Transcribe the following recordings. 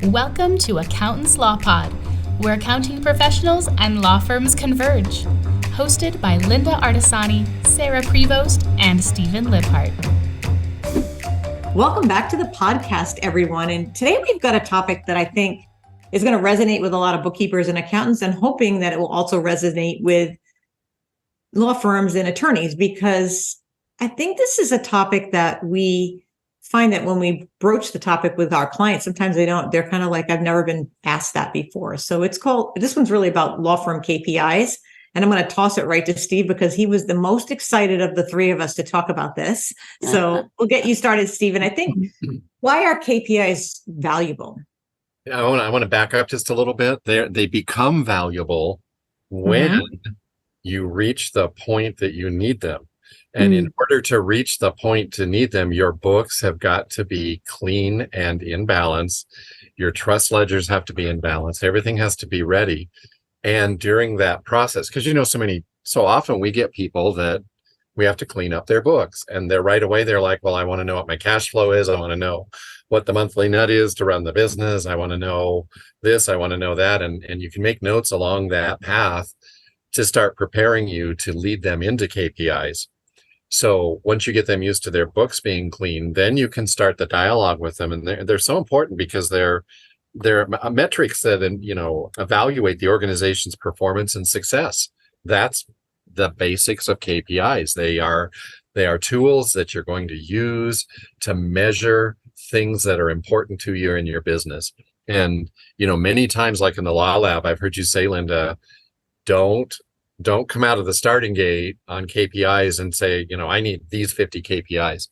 Welcome to Accountants Law Pod, where accounting professionals and law firms converge. Hosted by Linda Artisani, Sarah Prevost, and Stephen Libhart. Welcome back to the podcast, everyone. And today we've got a topic that I think is going to resonate with a lot of bookkeepers and accountants, and hoping that it will also resonate with law firms and attorneys, because I think this is a topic that we find that when we broach the topic with our clients, sometimes they're kind of like, I've never been asked that before. So this one's really about law firm KPIs. And I'm going to toss it right to Steve because he was the most excited of the three of us to talk about this. So we'll get you started, Steve. And I think, why are KPIs valuable? I want to back up just a little bit. They become valuable when you reach the point that you need them. And in order to reach the point to need them, your books have got to be clean and in balance. Your trust ledgers have to be in balance. Everything has to be ready. And during that process, because so often we get people that we have to clean up their books, and they're like, well, I want to know what my cash flow is. I want to know what the monthly net is to run the business. I want to know this. I want to know that. And you can make notes along that path to start preparing you to lead them into KPIs. So once you get them used to their books being clean, then you can start the dialogue with them. And they're so important because they're metrics that, evaluate the organization's performance and success. That's the basics of KPIs. They are tools that you're going to use to measure things that are important to you in your business. And, many times, like in the law lab, I've heard you say, Linda, don't come out of the starting gate on KPIs and say, I need these 50 KPIs.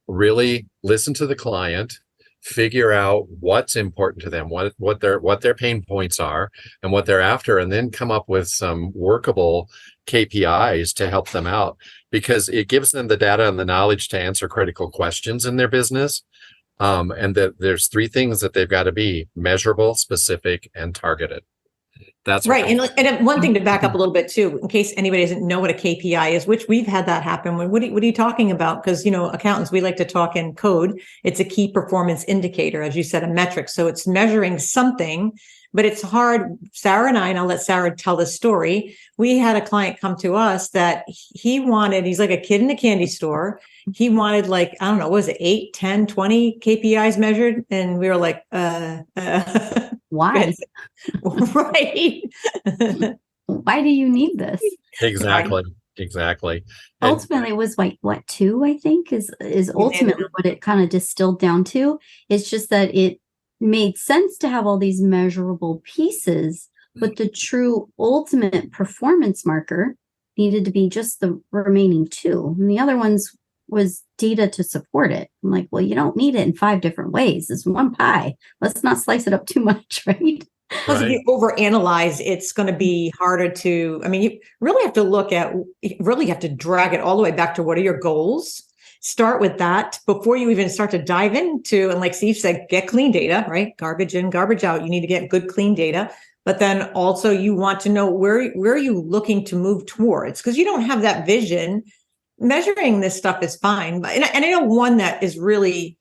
Really listen to the client, figure out what's important to them, what their pain points are and what they're after, and then come up with some workable KPIs to help them out, because it gives them the data and the knowledge to answer critical questions in their business. And that there's three things that they've got to be: measurable, specific, and targeted. That's right. And one thing to back up a little bit too, in case anybody doesn't know what a KPI is, which we've had that happen. What are you talking about? Because, accountants, we like to talk in code. It's a key performance indicator, as you said, a metric. So it's measuring something, but it's hard. Sarah and I'll let Sarah tell this story. We had a client come to us that he's like a kid in a candy store. He wanted, like, I don't know, what was it, 8, 10, 20 KPIs measured? And we were like, why? Right. Why do you need this? Exactly. Ultimately, it was like, what, 2, I think, is ultimately what it kind of distilled down to. It's just that it made sense to have all these measurable pieces, but the true ultimate performance marker needed to be just the remaining 2. And the other ones was data to support it. I'm like, well, you don't need it in 5 different ways. It's one pie. Let's not slice it up too much, right? Plus, if you overanalyze, it's going to be harder to, you really have to drag it all the way back to what are your goals? Start with that before you even start to dive into, and like Steve said, get clean data, right? Garbage in, garbage out. You need to get good, clean data. But then also you want to know where are you looking to move towards? Because you don't have that vision. Measuring this stuff is fine. And I know one that is really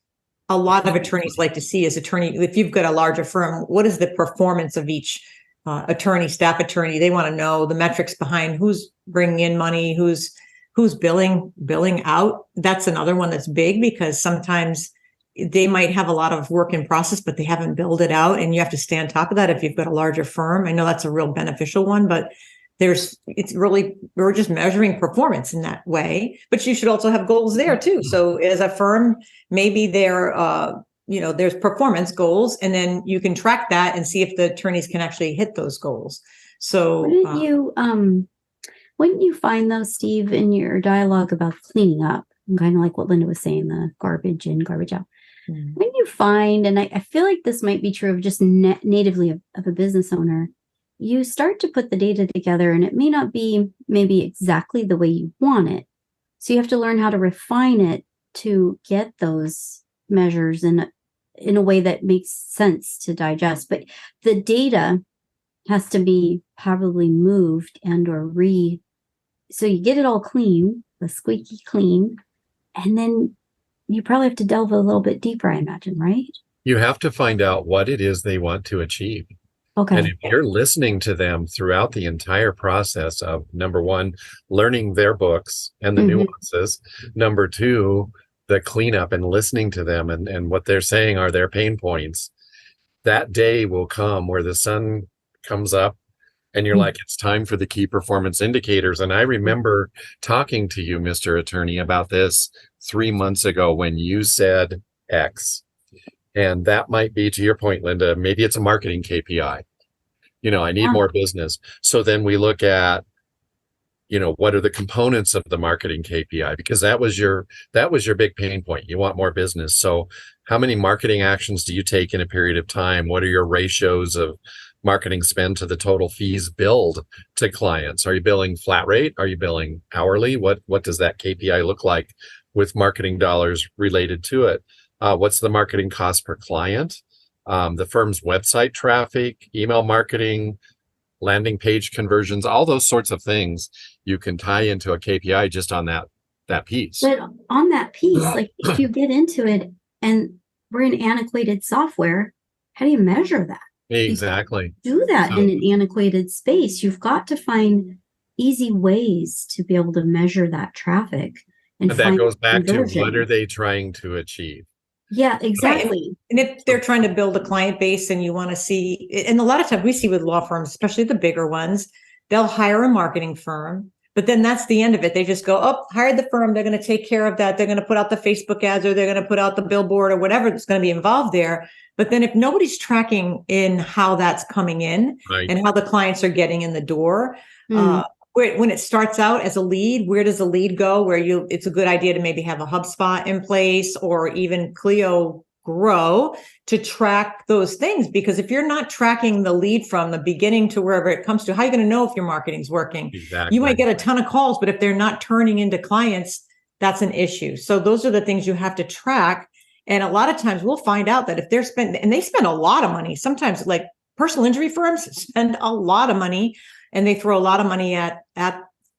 a lot of attorneys like to see is if you've got a larger firm, what is the performance of each attorney, staff attorney? They want to know the metrics behind who's bringing in money, who's billing out. That's another one that's big, because sometimes they might have a lot of work in process, but they haven't billed it out. And you have to stay on top of that if you've got a larger firm. I know that's a real beneficial one, but we're just measuring performance in that way, but you should also have goals there too. So as a firm, maybe there's performance goals, and then you can track that and see if the attorneys can actually hit those goals. So wouldn't you find though, Steve, in your dialogue about cleaning up, kind of like what Linda was saying, the garbage in, garbage out, when you find, and I feel like this might be true of just natively of a business owner, you start to put the data together and it may not be maybe exactly the way you want it. So you have to learn how to refine it to get those measures in a way that makes sense to digest. But the data has to be probably moved so you get it all clean, the squeaky clean, and then you probably have to delve a little bit deeper, I imagine, right? You have to find out what it is they want to achieve. And Okay. if you're listening to them throughout the entire process of, number one, learning their books and the Mhm. nuances, number two, the cleanup and listening to them and what they're saying are their pain points, that day will come where the sun comes up and you're like, it's time for the key performance indicators. And I remember talking to you, Mr. Attorney, about this 3 months ago when you said X. And that might be, to your point, Linda, maybe it's a marketing KPI. I need Yeah. more business. So then we look at, what are the components of the marketing KPI? Because that was your big pain point. You want more business. So how many marketing actions do you take in a period of time? What are your ratios of marketing spend to the total fees billed to clients? Are you billing flat rate? Are you billing hourly? What does that KPI look like with marketing dollars related to it? What's the marketing cost per client? The firm's website traffic, email marketing, landing page conversions, all those sorts of things you can tie into a KPI just on that piece. But on that piece, like if you get into it and we're in antiquated software, how do you measure that? Exactly. You do that So- in an antiquated space. You've got to find easy ways to be able to measure that traffic and And that find goes back to conversion. what are they trying to achieve? Yeah, exactly. And if they're trying to build a client base and you want to see, and a lot of times we see with law firms, especially the bigger ones, they'll hire a marketing firm, but then that's the end of it. They just go, oh, hired the firm. They're going to take care of that. They're going to put out the Facebook ads or they're going to put out the billboard or whatever that's going to be involved there. But then if nobody's tracking in how that's coming in Right. and how the clients are getting in the door, when it starts out as a lead, where does the lead go? It's a good idea to maybe have a HubSpot in place or even Clio Grow to track those things. Because if you're not tracking the lead from the beginning to wherever it comes to, how are you going to know if your marketing's working? Exactly. You might get a ton of calls, but if they're not turning into clients, that's an issue. So those are the things you have to track. And a lot of times we'll find out that if they're and they spend a lot of money, sometimes like personal injury firms spend a lot of money and they throw a lot of money at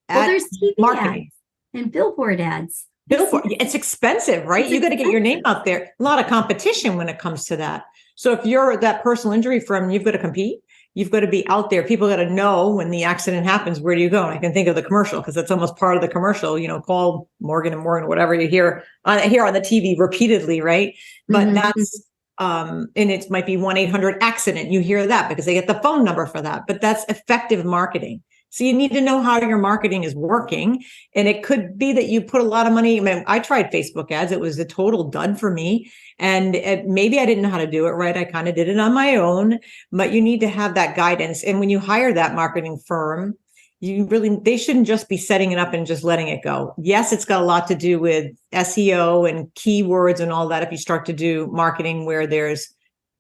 there's TV marketing ads and billboard ads. Billboard. It's expensive, right? You got to get your name out there. A lot of competition when it comes to that. So if you're that personal injury firm, you've got to compete. You've got to be out there. People got to know when the accident happens, where do you go? And I can think of the commercial because that's almost part of the commercial, call Morgan and Morgan, whatever you hear on the TV repeatedly, right? But that's, and it might be 1-800-ACCIDENT. You hear that because they get the phone number for that, but that's effective marketing. So you need to know how your marketing is working. And it could be that you put a lot of money. I mean, I tried Facebook ads. It was a total dud for me. And maybe I didn't know how to do it right. I kind of did it on my own, but you need to have that guidance. And when you hire that marketing firm, they shouldn't just be setting it up and just letting it go. Yes, it's got a lot to do with SEO and keywords and all that. If you start to do marketing where there's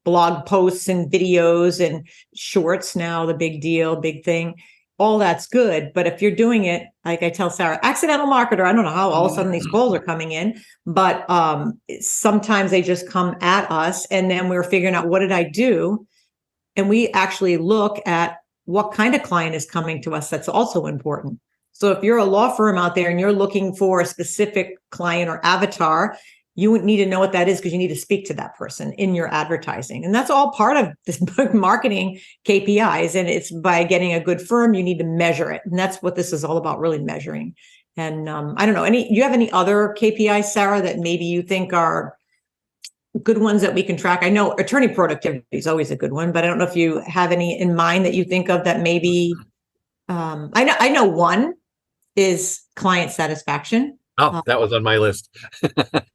blog posts and videos and shorts now, the big thing. All that's good. But if you're doing it, like I tell Sarah, accidental marketer, I don't know how all of a sudden these calls are coming in, but sometimes they just come at us and then we're figuring out, what did I do? And we actually look at what kind of client is coming to us. That's also important. So if you're a law firm out there and you're looking for a specific client or avatar, you would need to know what that is because you need to speak to that person in your advertising. And that's all part of this marketing KPIs. And it's by getting a good firm, you need to measure it. And that's what this is all about, really measuring. And I don't know, do you have any other KPIs, Sarah, that maybe you think are good ones that we can track? I know attorney productivity is always a good one, but I don't know if you have any in mind that you think of that maybe, I know one is client satisfaction. Oh, that was on my list.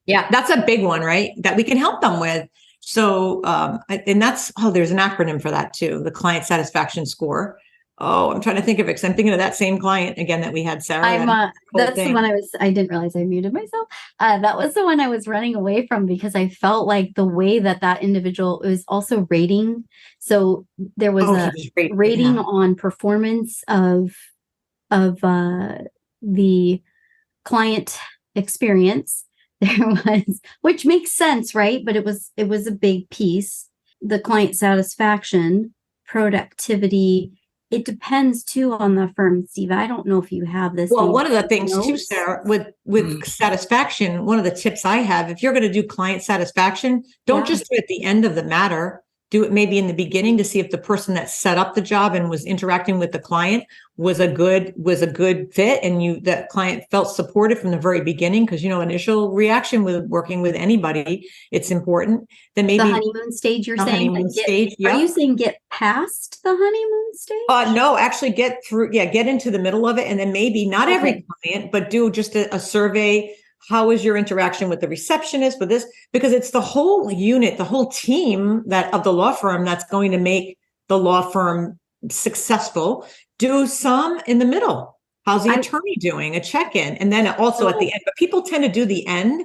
Yeah, that's a big one, right? That we can help them with. So, and there's an acronym for that too, the client satisfaction score. Oh, I'm trying to think of it because I'm thinking of that same client again that we had, Sarah. That's the one I didn't realize I muted myself. That was the one I was running away from because I felt like the way that individual was also rating. So there was a rating on performance of the client experience. There was, which makes sense, right? But it was a big piece. The client satisfaction, productivity, it depends too on the firm, Steve. I don't know if you have this. Well, maybe one of the things too, notes. Sarah, with satisfaction, one of the tips I have, if you're going to do client satisfaction, don't Yeah. just do it at the end of the matter. Do it maybe in the beginning to see if the person that set up the job and was interacting with the client was a good fit, and that client felt supported from the very beginning, because initial reaction with working with anybody, it's important. Then maybe The honeymoon stage, you're the saying? honeymoon stage. Are Yeah. you saying get past the honeymoon stage? No, actually get into the middle of it, and then maybe not every client, but do just a survey. How is your interaction with the receptionist with this? Because it's the whole unit, the whole team of the law firm that's going to make the law firm successful. Do some in the middle. How's the attorney doing? A check-in. And then also at the end. But people tend to do the end.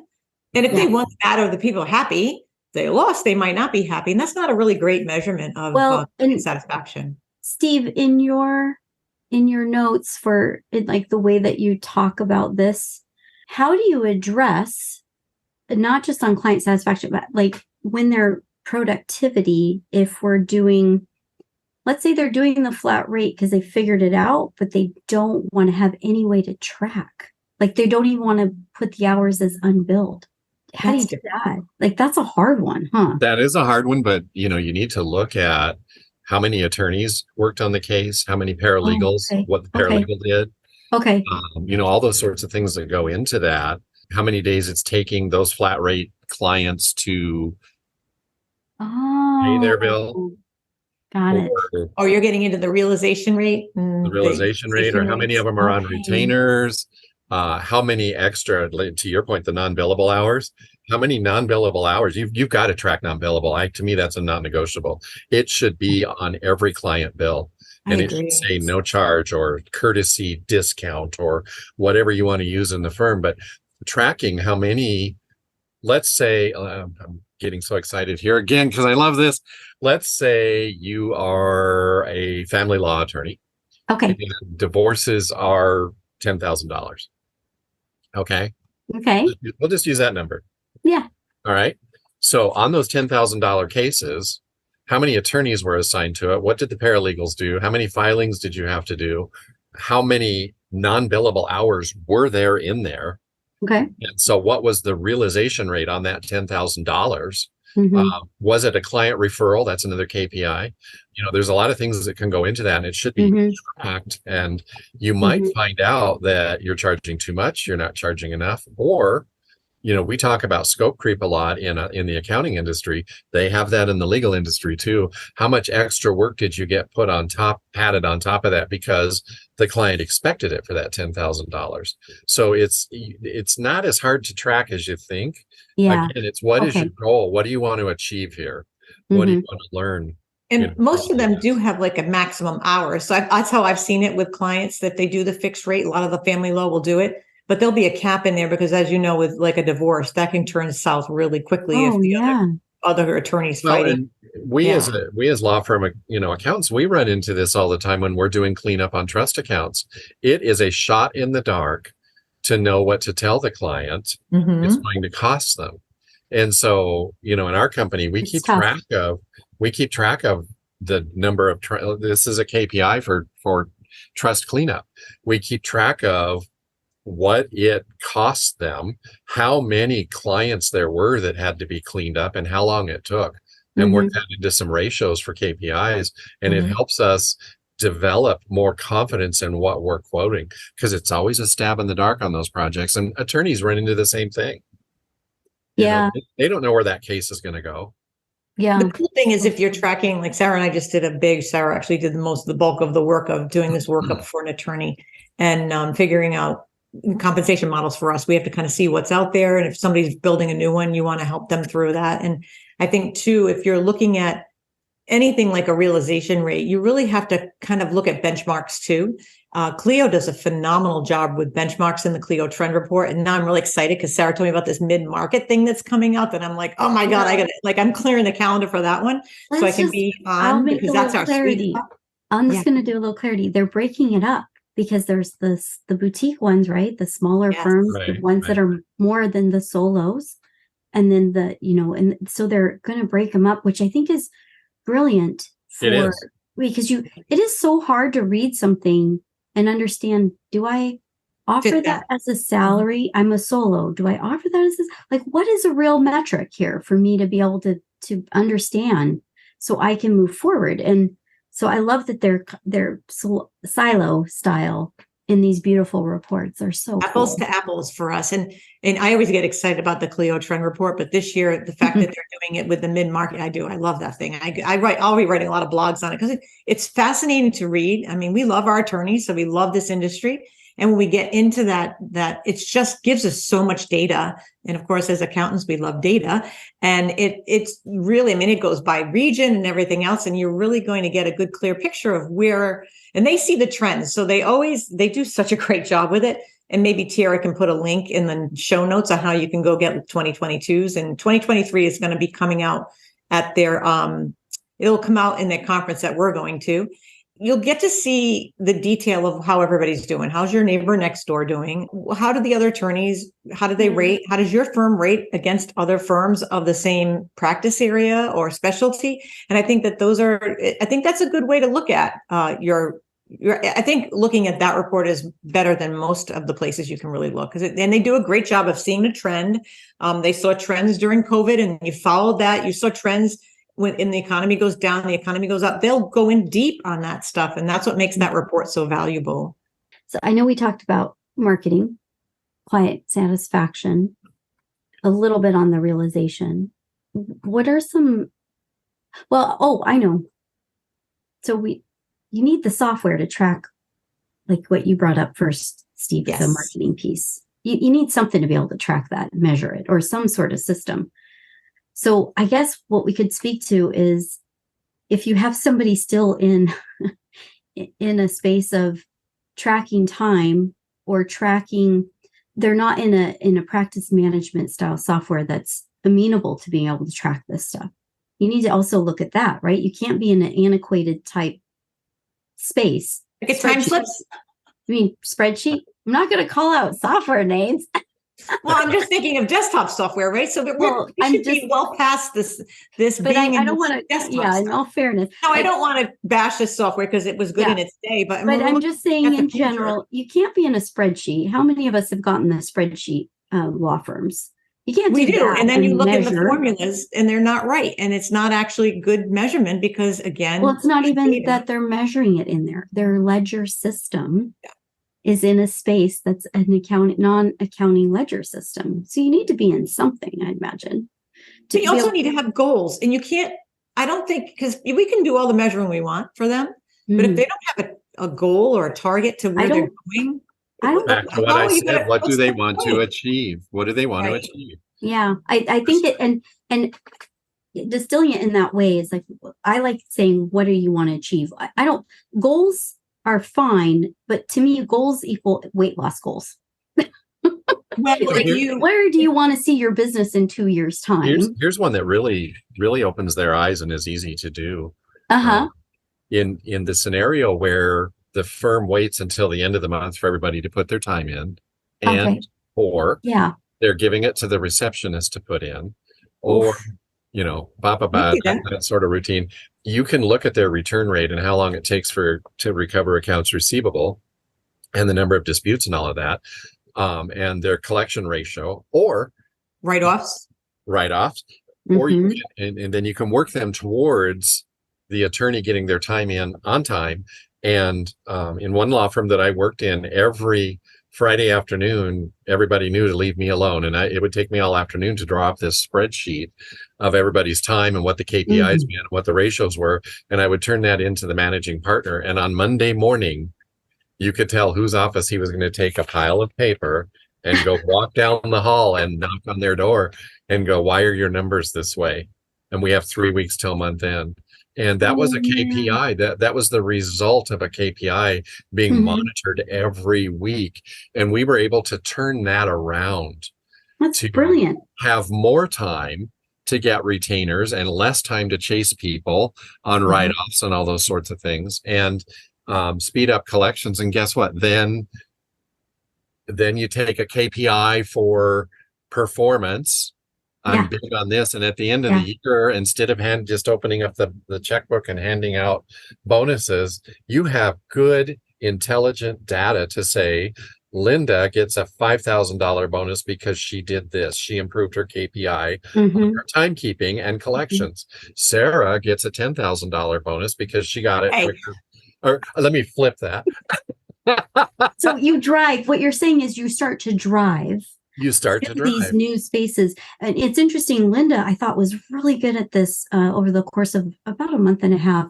And if they want that or the people are happy, they lost, they might not be happy. And that's not a really great measurement of satisfaction. Steve, in your notes for like the way that you talk about this, how do you address not just on client satisfaction, but like when their productivity, if we're doing, let's say they're doing the flat rate because they figured it out, but they don't want to have any way to track. Like they don't even want to put the hours as unbilled. How do you do that? Like that's a hard one, huh? That is a hard one, but you need to look at how many attorneys worked on the case, how many paralegals, what the paralegal did. Okay. All those sorts of things that go into that. How many days it's taking those flat rate clients to pay their bill. Got it. Or you're getting into the realization rate. The realization rate, or how many of them are on retainers. How many extra, to your point, the non-billable hours, how many non-billable hours? You've got to track non-billable. To me, that's a non-negotiable. It should be on every client bill. And it should say no charge or courtesy discount or whatever you want to use in the firm. But tracking how many, let's say, I'm getting so excited here again because I love this. Let's say you are a family law attorney. Okay. Divorces are $10,000. Okay. We'll just use that number. Yeah. All right. So on those $10,000 cases, how many attorneys were assigned to it? What did the paralegals do? How many filings did you have to do? How many non-billable hours were there in there? Okay. And so what was the realization rate on that $10,000? Was it a client referral? That's another KPI. There's a lot of things that can go into that, and it should be tracked. And you might find out that you're charging too much, you're not charging enough, or we talk about scope creep a lot in the accounting industry. They have that in the legal industry too. How much extra work did you get added on top of that because the client expected it for that $10,000? So it's not as hard to track as you think. Yeah. Again, it's what is your goal? What do you want to achieve here? What do you want to learn? And most of them do have like a maximum hours. So that's how I've seen it with clients, that they do the fixed rate. A lot of the family law will do it. But there'll be a cap in there because, as you know, with like a divorce, that can turn south really quickly if the other attorneys fighting. We as law firm, accountants, we run into this all the time when we're doing cleanup on trust accounts. It is a shot in the dark to know what to tell the client. It's going to cost them. And so, in our company, we keep track of the number of, this is a KPI for trust cleanup. We keep track of what it cost them, how many clients there were that had to be cleaned up, and how long it took, and work that into some ratios for KPIs. And it helps us develop more confidence in what we're quoting, because it's always a stab in the dark on those projects, and attorneys run into the same thing. They don't know where that case is going to go. Yeah. The cool thing is if you're tracking, like Sarah and I just did Sarah actually did the bulk of the work of doing this workup for an attorney and figuring out compensation models for us. We have to kind of see what's out there. And if somebody's building a new one, you want to help them through that. And I think too, if you're looking at anything like a realization rate, you really have to kind of look at benchmarks too. Clio does a phenomenal job with benchmarks in the Clio trend report. And now I'm really excited because Sarah told me about this mid-market thing that's coming out that I'm like, oh my God, I'm clearing the calendar for that one. So I can be on because that's our clarity. I'm just going to do a little clarity. They're breaking it up because there's the boutique ones, right? The smaller firms, the ones that are more than the solos. And then and so they're going to break them up, which I think is brilliant because it is so hard to read something and understand, do I offer that as a salary? I'm a solo. Do I offer that as like, what is a real metric here for me to be able to understand so I can move forward? And so I love that they're silo style in these beautiful reports. Are so apples cool. to apples for us. And I always get excited about the Clio trend report, but this year, the fact that they're doing it with the mid-market, I love that thing. I'll be writing a lot of blogs on it because it's fascinating to read. I mean, we love our attorneys, so we love this industry. And when we get into that it just gives us so much data. And of course, as accountants, we love data. And it's really, I mean, it goes by region and everything else. And you're really going to get a good, clear picture of where, and they see the trends. So they do such a great job with it. And maybe Tiara can put a link in the show notes on how you can go get 2022s. And 2023 is going to be coming out at their, it'll come out in their conference that we're going to. You'll get to see the detail of how everybody's doing. How's your neighbor next door doing? How do the other attorneys, how do they rate? How does your firm rate against other firms of the same practice area or specialty? And I think that I think that's a good way to look at I think looking at that report is better than most of the places you can really look, and they do a great job of seeing the trend. They saw trends during COVID and you followed that. You saw trends when the economy goes down, the economy goes up. They'll go in deep on that stuff. And that's what makes that report so valuable. So I know we talked about marketing, client satisfaction, a little bit on the realization. What are I know. So you need the software to track, like what you brought up first, Steve, the marketing piece. You need something to be able to track that, measure it, or some sort of system. So I guess what we could speak to is if you have somebody still in a space of tracking time or tracking, they're not in a practice management style software that's amenable to being able to track this stuff. You need to also look at that, right? You can't be in an antiquated type space. Like a time slips? I mean, spreadsheet? I'm not going to call out software names. Well, I'm just thinking of desktop software, right? So we should be well past this. But I don't want to. Yeah, in all fairness, no, I don't want to bash this software because it was good in its day. But I'm just saying, in general, you can't be in a spreadsheet. How many of us have gotten the spreadsheet law firms? You can't. We do, and then you look at the formulas, and they're not right, and it's not actually good measurement because, again, well, it's not even that they're measuring it in there. Their ledger system. Yeah. Is in a space that's an non-accounting ledger system. So you need to be in something, I imagine. You also need to have goals. And you can't, I don't think, because we can do all the measuring we want for them, but if they don't have a goal or a target to where they're going. Back to what I said, what do they want to achieve? What do they want to achieve? Yeah, I think it, and distilling it in that way is like, I like saying, what do you want to achieve? I don't, goals are fine, but to me, goals equal weight loss goals. Where do you want to see your business in 2 years' time? Here's one that really, really opens their eyes and is easy to do. In the scenario where the firm waits until the end of the month for everybody to put their time in, or they're giving it to the receptionist to put in, or that sort of routine. You can look at their return rate and how long it takes to recover accounts receivable and the number of disputes and all of that, and their collection ratio or write-offs, or you can, and then you can work them towards the attorney getting their time in on time. And in one law firm that I worked in, every Friday afternoon, everybody knew to leave me alone. And it would take me all afternoon to draw up this spreadsheet of everybody's time and what the KPIs meant, and what the ratios were. And I would turn that into the managing partner. And on Monday morning, you could tell whose office he was going to take a pile of paper and go walk down the hall and knock on their door and go, why are your numbers this way? And we have 3 weeks till month end. And that was a KPI. That was the result of a KPI being monitored every week. And we were able to turn that around. That's brilliant. Have more time to get retainers and less time to chase people on write-offs and all those sorts of things, and speed up collections. And guess what? Then you take a KPI for performance I'm big on this. And at the end of the year, instead of just opening up the checkbook and handing out bonuses, you have good, intelligent data to say, Linda gets a $5,000 bonus because she did this. She improved her KPI on her timekeeping and collections. Sarah gets a $10,000 bonus because she got it quicker. Or let me flip that. So you drive. What you're saying is you start to drive. You start to drive these new spaces. And it's interesting. Linda, I thought, was really good at this over the course of about a month and a half,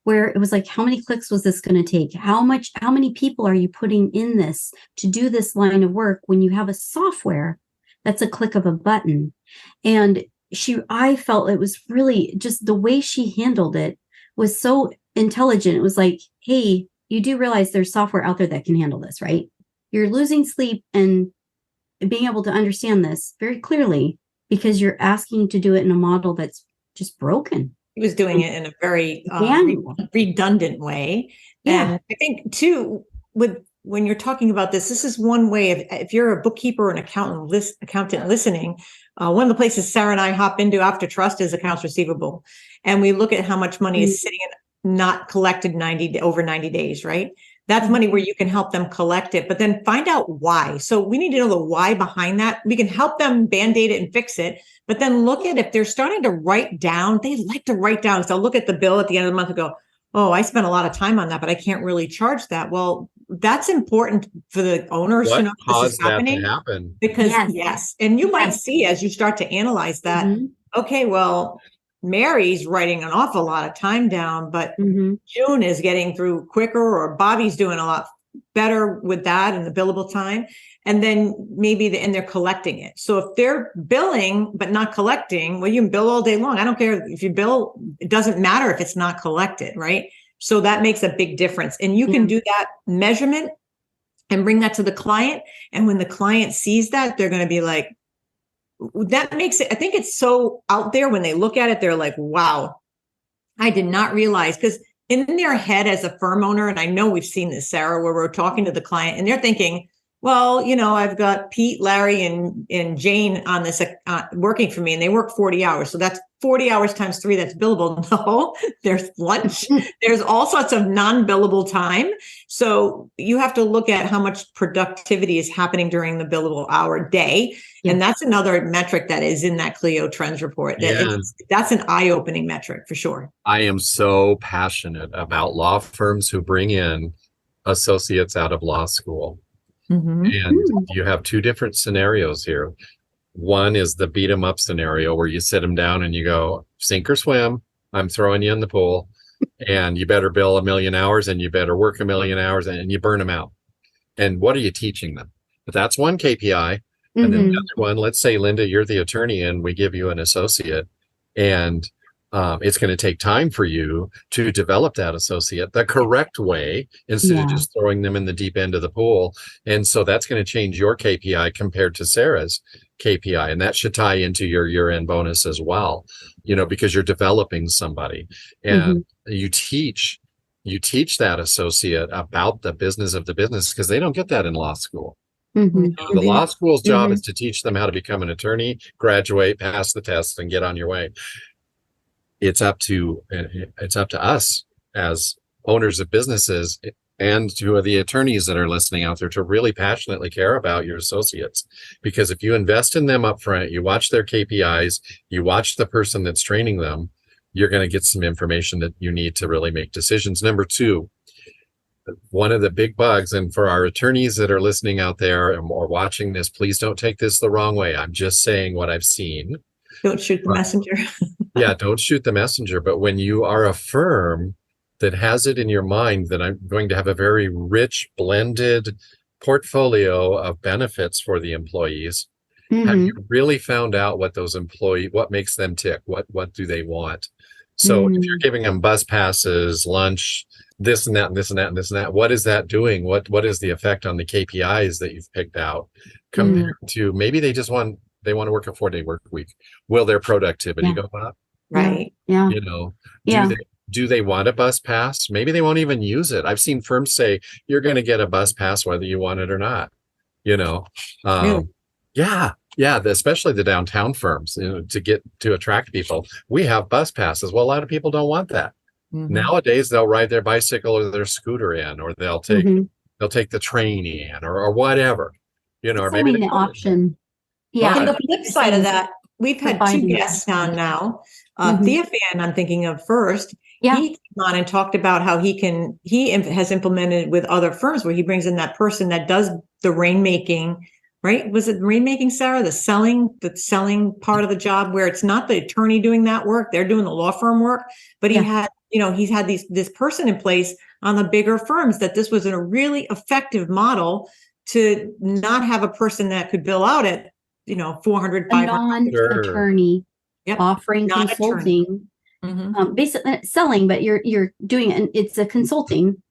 where it was like, how many clicks was this going to take? How many people are you putting in this to do this line of work when you have a software that's a click of a button? And I felt it was really just the way she handled it was so intelligent. It was like, hey, you do realize there's software out there that can handle this, right? You're losing sleep and being able to understand this very clearly because you're asking to do it in a model that's just broken. He was doing it in a very redundant way. Yeah. And I think too, when you're talking about this is one way of, if you're a bookkeeper or an accountant listening, one of the places Sarah and I hop into after trust is accounts receivable. And we look at how much money is sitting in not collected over 90 days, right? That's money where you can help them collect it, but then find out why. So we need to know the why behind that. We can help them Band-Aid it and fix it, but then look at if they're starting to write down, they like to write down. So they'll look at the bill at the end of the month and go, oh, I spent a lot of time on that, but I can't really charge that. Well, that's important for the owners to know this is happening. To happen? Because yes. And you might see as you start to analyze that, okay, well, Mary's writing an awful lot of time down, but June is getting through quicker, or Bobby's doing a lot better with that and the billable time. And then maybe and they're collecting it. So if they're billing but not collecting, well, you can bill all day long. I don't care if you bill, it doesn't matter if it's not collected, right? So that makes a big difference. And you can do that measurement and bring that to the client. And when the client sees that, they're going to be like, that makes it, I think it's so out there when they look at it, they're like, wow, I did not realize, because in their head as a firm owner, and I know we've seen this, Sarah, where we're talking to the client and they're thinking, well, I've got Pete, Larry, and Jane on this working for me, and they work 40 hours. So that's 40 hours times 3. That's billable. No, there's lunch. There's all sorts of non-billable time. So you have to look at how much productivity is happening during the billable hour day. Yeah. And that's another metric that is in that Clio Trends report. That's an eye-opening metric for sure. I am so passionate about law firms who bring in associates out of law school. And you have two different scenarios here. One is the beat 'em up scenario where you sit them down and you go, sink or swim, I'm throwing you in the pool, and you better bill 1 million hours and you better work 1 million hours, and you burn them out. And what are you teaching them? But that's one KPI. And then the other one, let's say, Linda, you're the attorney and we give you an associate, and it's going to take time for you to develop that associate the correct way instead of just throwing them in the deep end of the pool. And so that's going to change your KPI compared to Sarah's KPI. And that should tie into your year-end bonus as well, because you're developing somebody, and you teach that associate about the business of the business, because they don't get that in law school. The law school's job is to teach them how to become an attorney, graduate, pass the test, and get on your way. It's up to us as owners of businesses and to the attorneys that are listening out there to really passionately care about your associates. Because if you invest in them up front, you watch their KPIs, you watch the person that's training them, you're going to get some information that you need to really make decisions. Number 2, one of the big bugs, and for our attorneys that are listening out there or watching this, please don't take this the wrong way. I'm just saying what I've seen. Don't shoot the messenger. Don't shoot the messenger. But when you are a firm that has it in your mind that I'm going to have a very rich blended portfolio of benefits for the employees, have you really found out what those what makes them tick? What do they want? So if you're giving them bus passes, lunch, this and that, and this and that, and this and that, what is that doing? What is the effect on the KPIs that you've picked out compared to maybe they want to work a 4-day work week? Will their productivity go up? Right. Yeah. Do they want a bus pass? Maybe they won't even use it. I've seen firms say you're going to get a bus pass whether you want it or not. Really? Yeah. Yeah, especially the downtown firms, to attract people. We have bus passes. Well, a lot of people don't want that. Nowadays, they'll ride their bicycle or their scooter in, or they'll take the train in, or whatever, or maybe the option. Yeah. And the flip side of that, we've had two guests on now. Thea Fan, I'm thinking of first. Yeah. He came on and talked about how he has implemented with other firms where he brings in that person that does the rainmaking, right? Was it rainmaking, Sarah? The selling part of the job where it's not the attorney doing that work. They're doing the law firm work. But he's had this person in place on the bigger firms that this was a really effective model to not have a person that could bill out at, 400, 500. Non-attorney offering consulting, basically selling, but you're doing it, and it's a consulting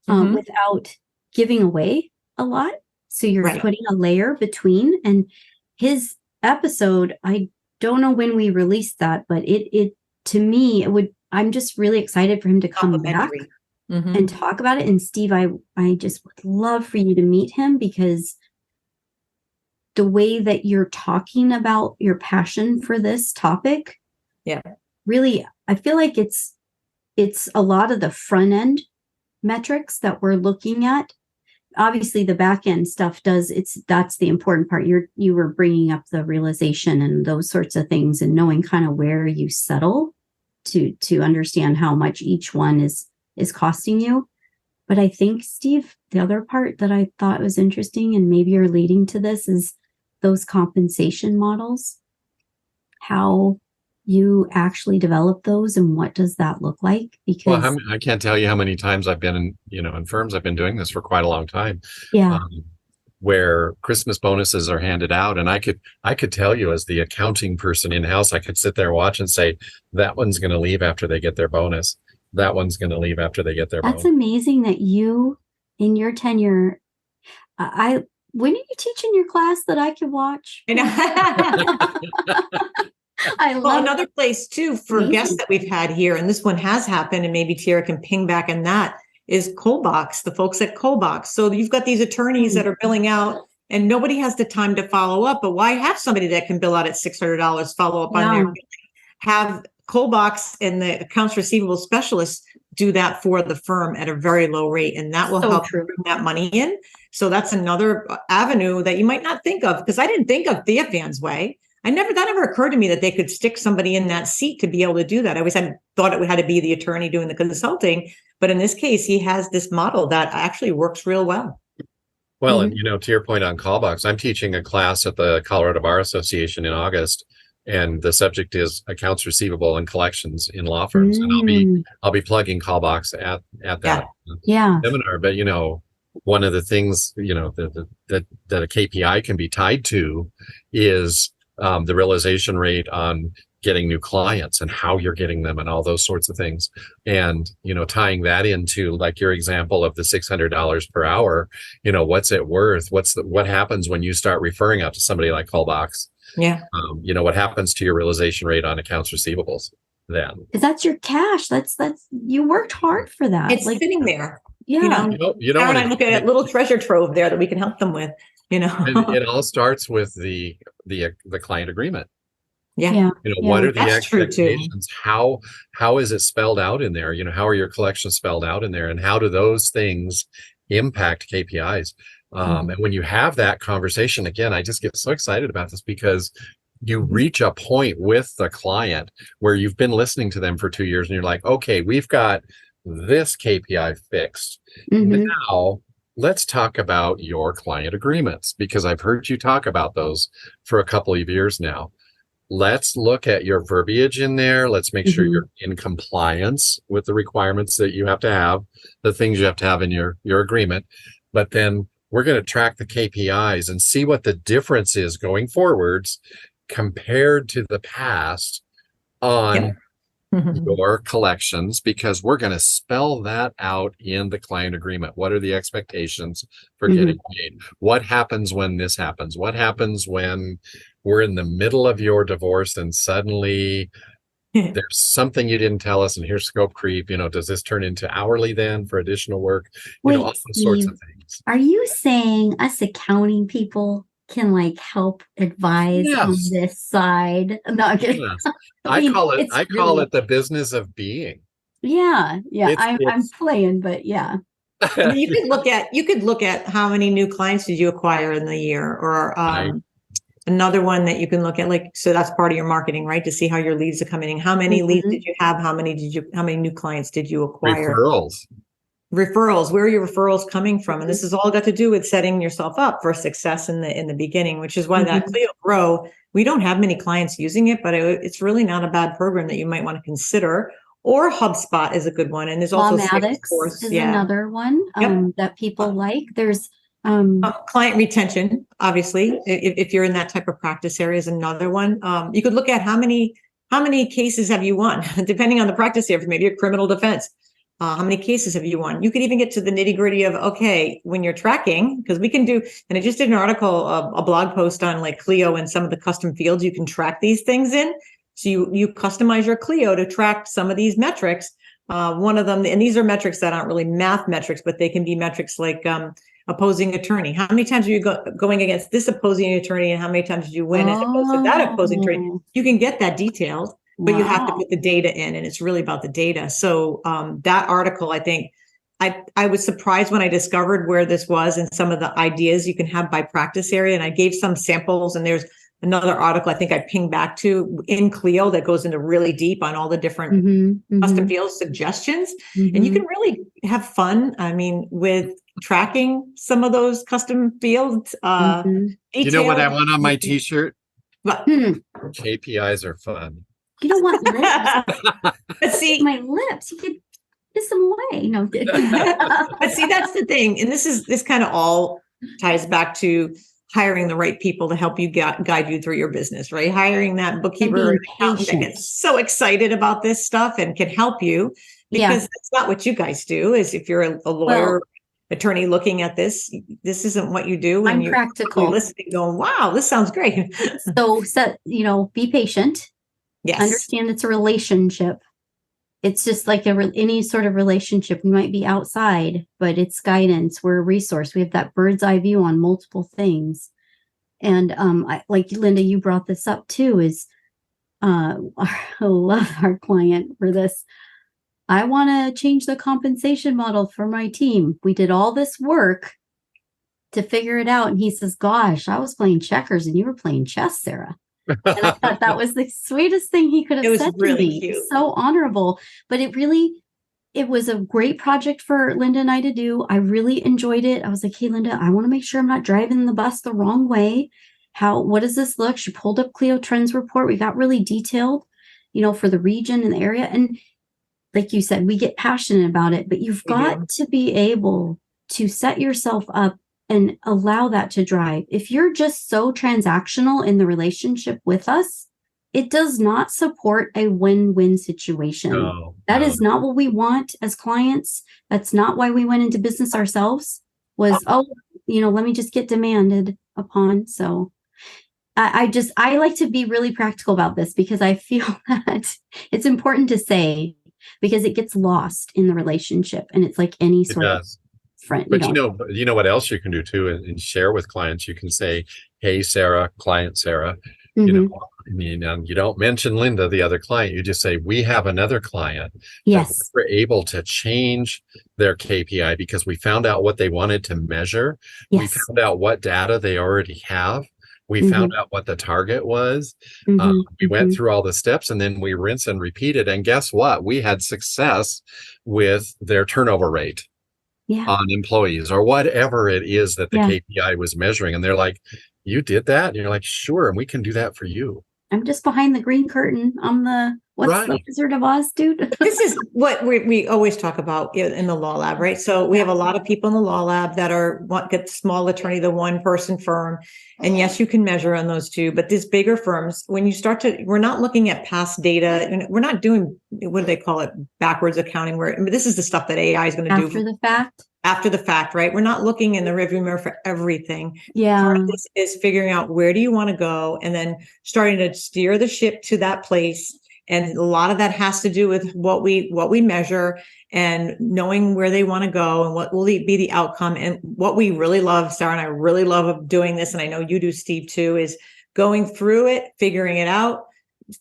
without giving away a lot. So you're putting a layer between. And his episode, I don't know when we released that, but it to me, I'm just really excited for him to come back and talk about it. And Steve, I just would love for you to meet him, because the way that you're talking about your passion for this topic, really, I feel like it's a lot of the front end metrics that we're looking at. Obviously, the back end stuff that's the important part. You were bringing up the realization and those sorts of things, and knowing kind of where you settle to understand how much each one is costing you. But I think, Steve, the other part that I thought was interesting, and maybe you're leading to this, is those compensation models, how you actually develop those, and what does that look like? Because I can't tell you how many times I've been in firms. I've been doing this for quite a long time. Where Christmas bonuses are handed out, and I could tell you, as the accounting person in house, I could sit there and watch and say, that one's going to leave after they get their bonus. That one's going to leave after they get their bonus. That's amazing that you, in your tenure, when are you teaching your class that I could watch? Another place too for guests that we've had here, and this one has happened, and maybe Tiara can ping back on that, is Colbox, the folks at Colbox. So you've got these attorneys that are billing out, and nobody has the time to follow up. But why have somebody that can bill out at $600 follow up on their billing? Have Colbox and the accounts receivable specialists do that for the firm at a very low rate, and that will help bring that money in. So that's another avenue that you might not think of, because I didn't think of Thea Fan's way. That never occurred to me that they could stick somebody in that seat to be able to do that. I always thought it had to be the attorney doing the consulting, but in this case, he has this model that actually works real well. Well, and to your point on Callbox, I'm teaching a class at the Colorado Bar Association in August, and the subject is accounts receivable and collections in law firms. And I'll be plugging Callbox at that seminar. But one of the things that a KPI can be tied to is the realization rate on getting new clients and how you're getting them and all those sorts of things. And, tying that into, like, your example of the $600 per hour, what's it worth? What happens when you start referring out to somebody like Callbox? Yeah. What happens to your realization rate on accounts receivables then? Because that's your cash. That's you worked hard for that. It's sitting there. Yeah. You don't want to look at a little treasure trove there that we can help them with. And it all starts with the client agreement. Yeah. What are the expectations? How is it spelled out in there? How are your collections spelled out in there? And how do those things impact KPIs? And when you have that conversation, again, I just get so excited about this, because you reach a point with the client where you've been listening to them for 2 years and you're like, okay, we've got this KPI fixed. Now let's talk about your client agreements, because I've heard you talk about those for a couple of years now. Let's look at your verbiage in there. Let's make sure you're in compliance with the requirements that you have to have, the things you have to have in your agreement. But then we're going to track the KPIs and see what the difference is going forwards compared to the past on your collections, because we're going to spell that out in the client agreement. What are the expectations for getting paid? What happens when this happens? What happens when we're in the middle of your divorce and suddenly there's something you didn't tell us, and here's scope creep? Does this turn into hourly then for additional work? Wait, all those sorts of things. Are you saying us accounting people can like help advise on Yes. this side. No, I'm kidding. Yes. I mean, I call it the business of being. yeah. I'm It's playing, but yeah. I mean, you could look at how many new clients did you acquire in the year, or Right. another one that you can look at, like, so that's part of your marketing, right? To see how your leads are coming in. How many leads did you have? How many new clients did you acquire? Referrals. Where are your referrals coming from? And this has all got to do with setting yourself up for success in the beginning, which is why that Clio Grow, we don't have many clients using it, but it's really not a bad program that you might want to consider. Or HubSpot is a good one. And there's also Lawmatics is another one that people like. There's client retention, obviously, if you're in that type of practice area, is another one. You could look at how many cases have you won, depending on the practice area. Maybe a criminal defense. How many cases have you won? You could even get to the nitty gritty of, okay, when you're tracking, because we can do, and I just did an article, a blog post on like Clio and some of the custom fields you can track these things in. So you customize your Clio to track some of these metrics. One of them, and these are metrics that aren't really math metrics, but they can be metrics like opposing attorney. How many times are you going against this opposing attorney, and how many times did you win as opposed to that opposing attorney? You can get that detailed, but you have to put the data in, and it's really about the data. So that article, I think, I was surprised when I discovered where this was and some of the ideas you can have by practice area. And I gave some samples, and there's another article I think I pinged back to in Clio that goes into really deep on all the different custom field suggestions. And you can really have fun, I mean, with tracking some of those custom fields. You know what I want on my t-shirt? What? KPIs are fun. You don't want lips. But see, my lips, you could kiss them away. No, but see, that's the thing. And this kind of all ties back to hiring the right people to help you guide you through your business, right? Hiring that bookkeeper and accountant that gets so excited about this stuff and can help you, because that's not what you guys do. Is if you're a lawyer, attorney looking at this isn't what you do. And I'm practical. Listening, going, wow, this sounds great. So be patient. Yes. Understand it's a relationship. It's just like any sort of relationship. We might be outside, but it's guidance. We're a resource. We have that bird's eye view on multiple things. And like Linda, you brought this up too, is I love our client for this. I want to change the compensation model for my team. We did all this work to figure it out. And he says, gosh, I was playing checkers and you were playing chess, Sarah. And I thought that was the sweetest thing he could have said to me. Cute. So honorable. But it was a great project for Linda and I to do. I really enjoyed it. I was like, hey, Linda, I want to make sure I'm not driving the bus the wrong way. What does this look? She pulled up Clio Trends report. We got really detailed, for the region and the area. And like you said, we get passionate about it, but you've got to be able to set yourself up and allow that to drive. If you're just so transactional in the relationship with us, it does not support a win-win situation. That is not what we want as clients. That's not why we went into business ourselves, was, let me just get demanded upon. So I like to be really practical about this, because I feel that it's important to say, because it gets lost in the relationship, and it's like any sort of friend. But you know what else you can do too, and share with clients. You can say, hey, Sarah, client Sarah, you don't mention Linda, the other client. You just say, we have another client. Yes. We're able to change their KPI because we found out what they wanted to measure. Yes. We found out what data they already have. We found out what the target was. We went through all the steps, and then we rinse and repeat it. And guess what? We had success with their turnover rate on employees, or whatever it is that the KPI was measuring. And they're like, you did that? And you're like, sure. And we can do that for you. I'm just behind the green curtain. I'm the Wizard of Oz dude. This is what we always talk about in the law lab, right? So we have a lot of people in the law lab that get small attorney, the one person firm. And yes, you can measure on those two, but these bigger firms, when you start we're not looking at past data, and we're not doing, what do they call it? Backwards accounting, this is the stuff that AI is going to do. After the fact, right? We're not looking in the rearview mirror for everything. Yeah. Part of this is figuring out where do you want to go, and then starting to steer the ship to that place, And a lot of that has to do with what we measure and knowing where they want to go and what will be the outcome. And what we really love, Sarah and I really love doing this, and I know you do, Steve, too, is going through it, figuring it out,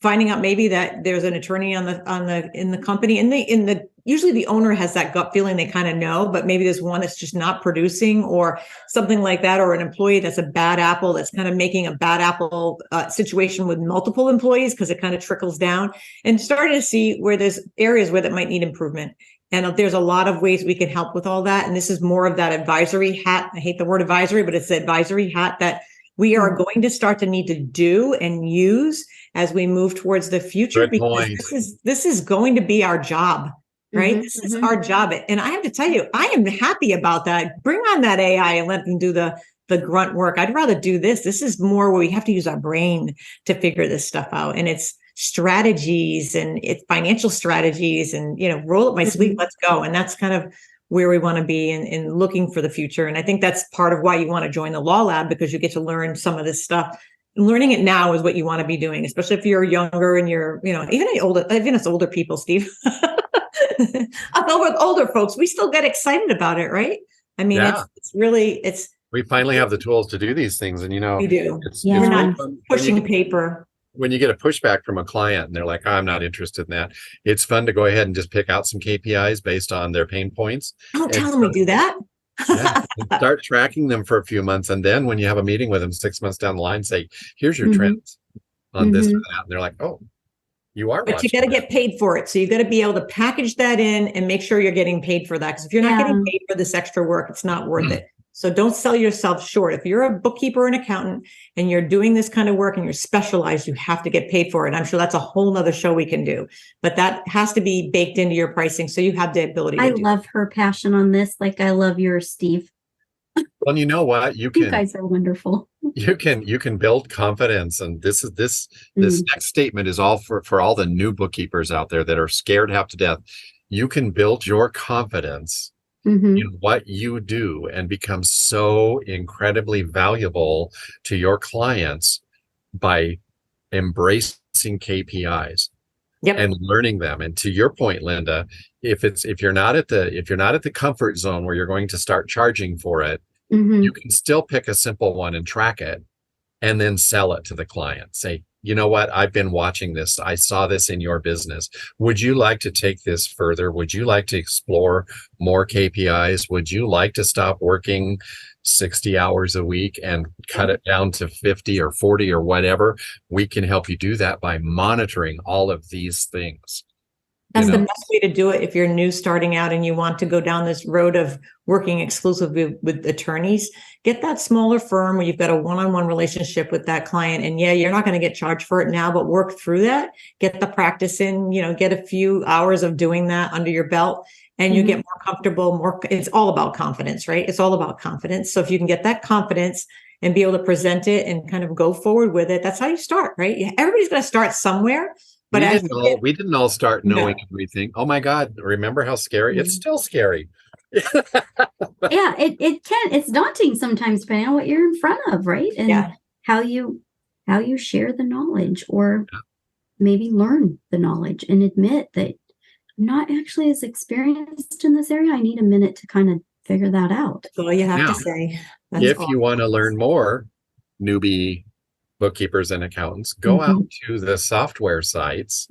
finding out maybe that there's an attorney in the company, and usually the owner has that gut feeling, they kind of know, but maybe there's one that's just not producing or something like that, or an employee that's a bad apple that's kind of making a bad apple situation with multiple employees, because it kind of trickles down, and starting to see where there's areas where that might need improvement. And there's a lot of ways we can help with all that. And this is more of that advisory hat. I hate the word advisory, but it's the advisory hat that we are going to start to need to do and use as we move towards the future. Good point. This is going to be our job, right? This is our job. And I have to tell you, I am happy about that. Bring on that AI and let them do the grunt work. I'd rather do this. This is more where we have to use our brain to figure this stuff out. And it's strategies and it's financial strategies and, roll up my sleeve, let's go. And that's kind of where we want to be in looking for the future. And I think that's part of why you want to join the Law Lab, because you get to learn some of this stuff. Learning it now is what you want to be doing, especially if you're younger and you're, even us older people, Steve. With older folks, we still get excited about it, right? I mean, it's we finally have the tools to do these things, and we do. We're not pushing paper. When you get a pushback from a client and they're like, I'm not interested in that, it's fun to go ahead and just pick out some KPIs based on their pain points. Don't tell them we do that. Start tracking them for a few months. And then when you have a meeting with them 6 months down the line, say, here's your trends on this and that. And they're like, oh, you are. But you got to get paid for it. So you got to be able to package that in and make sure you're getting paid for that. Because if you're not getting paid for this extra work, it's not worth it. So don't sell yourself short. If you're a bookkeeper or an accountant and you're doing this kind of work and you're specialized, you have to get paid for it. I'm sure that's a whole nother show we can do, but that has to be baked into your pricing. So you have the ability. I love her passion on this. Like I love yours, Steve. Well, you know what? You guys are wonderful. You can build confidence. And this next statement is all for all the new bookkeepers out there that are scared half to death. You can build your confidence in what you do and become so incredibly valuable to your clients by embracing KPIs and learning them. And to your point, Linda, if you're not at the comfort zone where you're going to start charging for it, you can still pick a simple one and track it and then sell it to the client. Say, you know what? I've been watching this. I saw this in your business. Would you like to take this further? Would you like to explore more KPIs? Would you like to stop working 60 hours a week and cut it down to 50 or 40 or whatever? We can help you do that by monitoring all of these things. That's the best way to do it if you're new starting out and you want to go down this road of working exclusively with attorneys. Get that smaller firm where you've got a one-on-one relationship with that client. And you're not going to get charged for it now, but work through that. Get the practice in, get a few hours of doing that under your belt and you get more comfortable, it's all about confidence, right? It's all about confidence. So if you can get that confidence and be able to present it and kind of go forward with it, that's how you start, right? Everybo's going to start somewhere. But we didn't all start knowing everything. Oh my God. Remember how scary? It's still scary. It's daunting sometimes depending on what you're in front of, right? And how you share the knowledge or maybe learn the knowledge and admit that I'm not actually as experienced in this area. I need a minute to kind of figure that out. That's all you have to say. If you want to learn more, newbie bookkeepers and accountants, go out to the software sites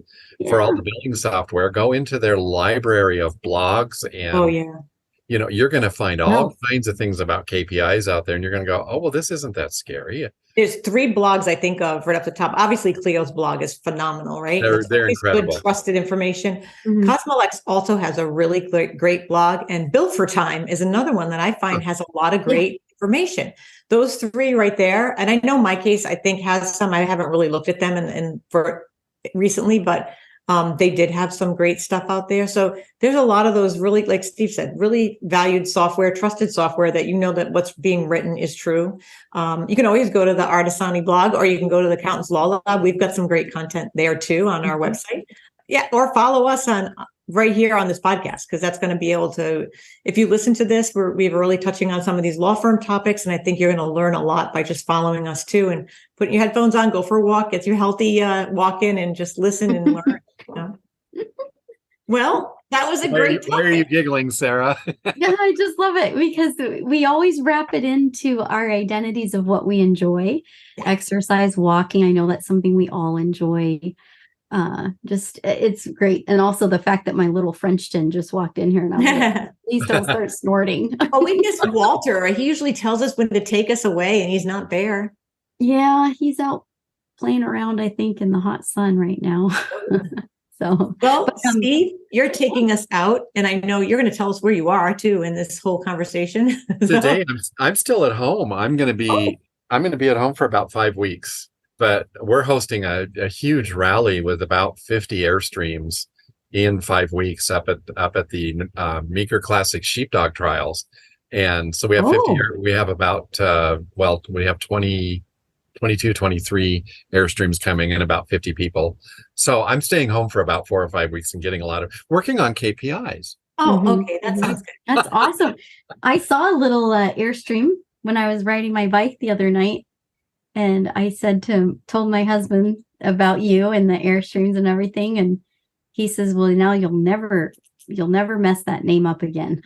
for all the billing software, go into their library of blogs and you're going to find all kinds of things about KPIs out there and you're going to go, oh, well, this isn't that scary. There's 3 blogs I think of right up the top. Obviously, Cleo's blog is phenomenal, right? They're incredible. Good, trusted information. Cosmolex also has a really great blog, and Bill for Time is another one that I find has a lot of great information. Those 3 right there. And I know my case, I think, has some. I haven't really looked at them and for recently, but they did have some great stuff out there. So there's a lot of those really, like Steve said, really valued software, trusted software that that what's being written is true. You can always go to the Artisani blog or you can go to the Accountants Law Lab. We've got some great content there too on our website. Yeah, or follow us on right here on this podcast, because that's going to be able to, if you listen to this, we're really touching on some of these law firm topics. And I think you're going to learn a lot by just following us too and putting your headphones on, go for a walk, get your healthy walk in and just listen and learn. Yeah. Well, that was a Why are you, great why are you topic. giggling, Sarah? Yeah, I just love it because we always wrap it into our identities of what we enjoy. Yeah. Exercise, walking. I know that's something we all enjoy. Just it's great. And also the fact that my little Frenchton just walked in here and I was like, please don't start snorting. Oh, we miss Walter. He usually tells us when to take us away and he's not there. Yeah, he's out playing around, I think, in the hot sun right now. So, Well, but, Steve, you're taking us out, and I know you're going to tell us where you are too in this whole conversation. Today, I'm still at home. I'm going to be at home for about 5 weeks, but we're hosting a huge rally with about 50 Airstreams in 5 weeks up at the Meeker Classic Sheepdog Trials. And so we have 50, we have about, we have 22, 23 Airstreams coming and about 50 people. So I'm staying home for about 4 or 5 weeks and getting working on KPIs. Oh, okay. That sounds good. That's awesome. I saw a little Airstream when I was riding my bike the other night. And I told my husband about you and the Airstreams and everything. And he says, well, now you'll never mess that name up again.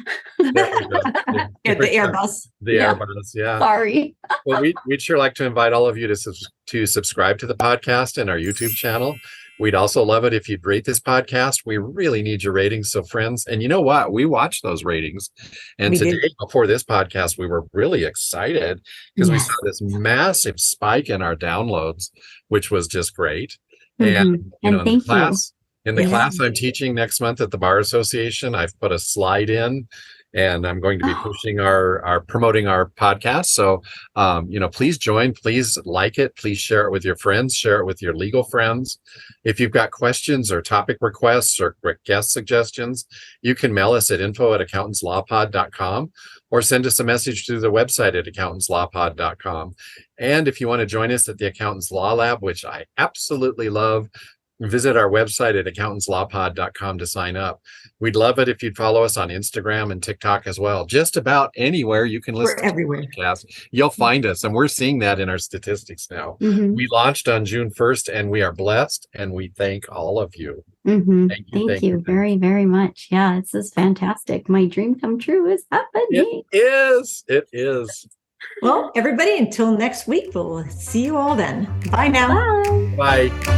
Yeah, the Airbus. The Airbus, yeah. Sorry. Well, we'd sure like to invite all of you to subscribe to the podcast and our YouTube channel. We'd also love it if you'd rate this podcast. We really need your ratings. So friends, and you know what? We watch those ratings. And today, before this podcast, we were really excited because we saw this massive spike in our downloads, which was just great. And, in the class, I'm teaching next month at the Bar Association, I've put a slide in. And I'm going to be pushing promoting our podcast. So, please join, please like it, please share it with your friends, share it with your legal friends. If you've got questions or topic requests or guest suggestions, you can mail us at info@accountantslawpod.com or send us a message through the website at accountantslawpod.com. And if you want to join us at the Accountants Law Lab, which I absolutely love, visit our website at accountantslawpod.com to sign up. We'd love it if you'd follow us on Instagram and TikTok as well. Just about anywhere you can listen to the podcast, you'll find us. And we're seeing that in our statistics now. We launched on June 1st and we are blessed and we thank all of you. Thank you very, very much. Yeah, this is fantastic. My dream come true is happening. It is. Well, everybody, until next week, we'll see you all then. Bye now. Bye. Bye.